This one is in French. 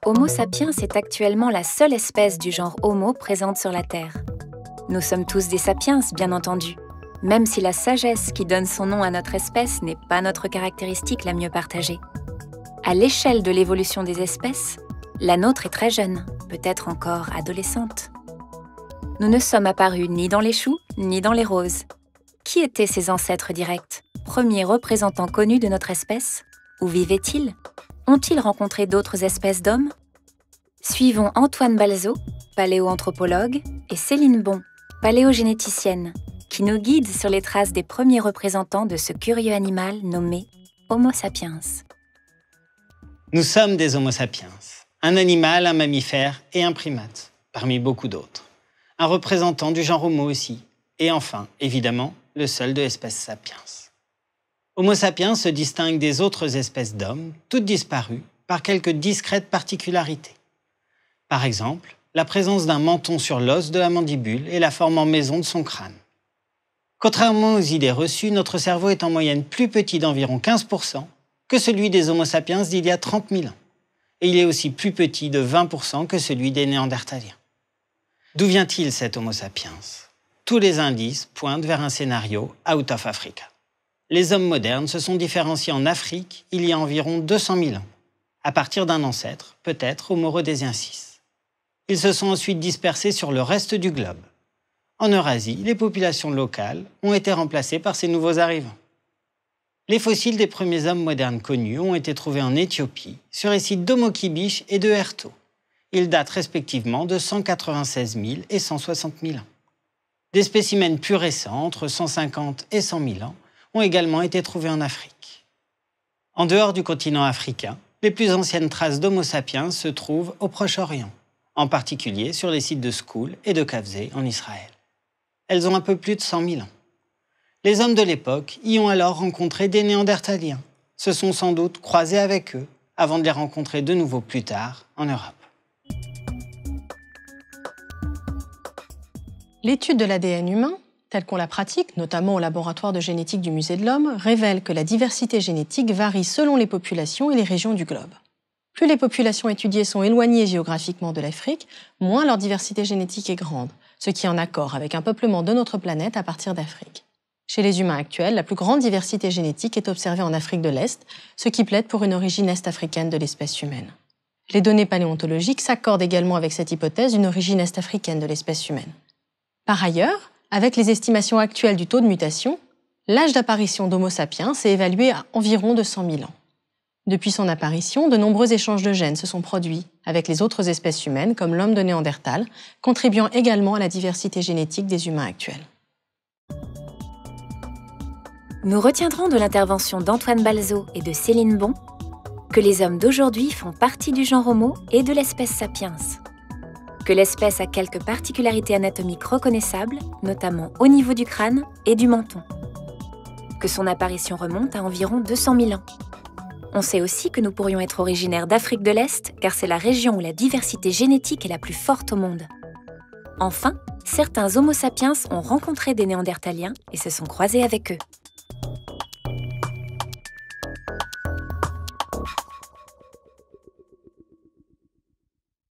Homo sapiens est actuellement la seule espèce du genre Homo présente sur la Terre. Nous sommes tous des sapiens, bien entendu, même si la sagesse qui donne son nom à notre espèce n'est pas notre caractéristique la mieux partagée. À l'échelle de l'évolution des espèces, la nôtre est très jeune, peut-être encore adolescente. Nous ne sommes apparus ni dans les choux, ni dans les roses. Qui étaient ces ancêtres directs, premiers représentants connus de notre espèce? Où vivaient-ils? Ont-ils rencontré d'autres espèces d'hommes? Suivons Antoine Balzo, paléoanthropologue, et Céline Bon, paléogénéticienne, qui nous guident sur les traces des premiers représentants de ce curieux animal nommé Homo sapiens. Nous sommes des Homo sapiens, un animal, un mammifère et un primate, parmi beaucoup d'autres. Un représentant du genre Homo aussi, et enfin, évidemment, le seul de l'espèce sapiens. Homo sapiens se distingue des autres espèces d'hommes, toutes disparues, par quelques discrètes particularités. Par exemple, la présence d'un menton sur l'os de la mandibule et la forme en maison de son crâne. Contrairement aux idées reçues, notre cerveau est en moyenne plus petit d'environ 15% que celui des Homo sapiens d'il y a 30 000 ans. Et il est aussi plus petit de 20% que celui des Néandertaliens. D'où vient-il cet Homo sapiens? Tous les indices pointent vers un scénario out of Africa. Les hommes modernes se sont différenciés en Afrique il y a environ 200 000 ans, à partir d'un ancêtre, peut-être Homo rhodesiensis. Ils se sont ensuite dispersés sur le reste du globe. En Eurasie, les populations locales ont été remplacées par ces nouveaux arrivants. Les fossiles des premiers hommes modernes connus ont été trouvés en Éthiopie, sur les sites d'Homo kibish et de Herto. Ils datent respectivement de 196 000 et 160 000 ans. Des spécimens plus récents, entre 150 et 100 000 ans, ont également été trouvés en Afrique. En dehors du continent africain, les plus anciennes traces d'Homo sapiens se trouvent au Proche-Orient, en particulier sur les sites de Skoul et de Kafzeh en Israël. Elles ont un peu plus de 100 000 ans. Les hommes de l'époque y ont alors rencontré des Néandertaliens, se sont sans doute croisés avec eux, avant de les rencontrer de nouveau plus tard en Europe. L'étude de l'ADN humain, telle qu'on la pratique, notamment au laboratoire de génétique du Musée de l'Homme, révèle que la diversité génétique varie selon les populations et les régions du globe. Plus les populations étudiées sont éloignées géographiquement de l'Afrique, moins leur diversité génétique est grande, ce qui est en accord avec un peuplement de notre planète à partir d'Afrique. Chez les humains actuels, la plus grande diversité génétique est observée en Afrique de l'Est, ce qui plaide pour une origine est-africaine de l'espèce humaine. Les données paléontologiques s'accordent également avec cette hypothèse d'une origine est-africaine de l'espèce humaine. Par ailleurs, avec les estimations actuelles du taux de mutation, l'âge d'apparition d'Homo sapiens est évalué à environ 200 000 ans. Depuis son apparition, de nombreux échanges de gènes se sont produits avec les autres espèces humaines, comme l'homme de Néandertal, contribuant également à la diversité génétique des humains actuels. Nous retiendrons de l'intervention d'Antoine Balzo et de Céline Bon que les hommes d'aujourd'hui font partie du genre Homo et de l'espèce sapiens. Que l'espèce a quelques particularités anatomiques reconnaissables, notamment au niveau du crâne et du menton. Que son apparition remonte à environ 200 000 ans. On sait aussi que nous pourrions être originaires d'Afrique de l'Est, car c'est la région où la diversité génétique est la plus forte au monde. Enfin, certains Homo sapiens ont rencontré des Néandertaliens et se sont croisés avec eux.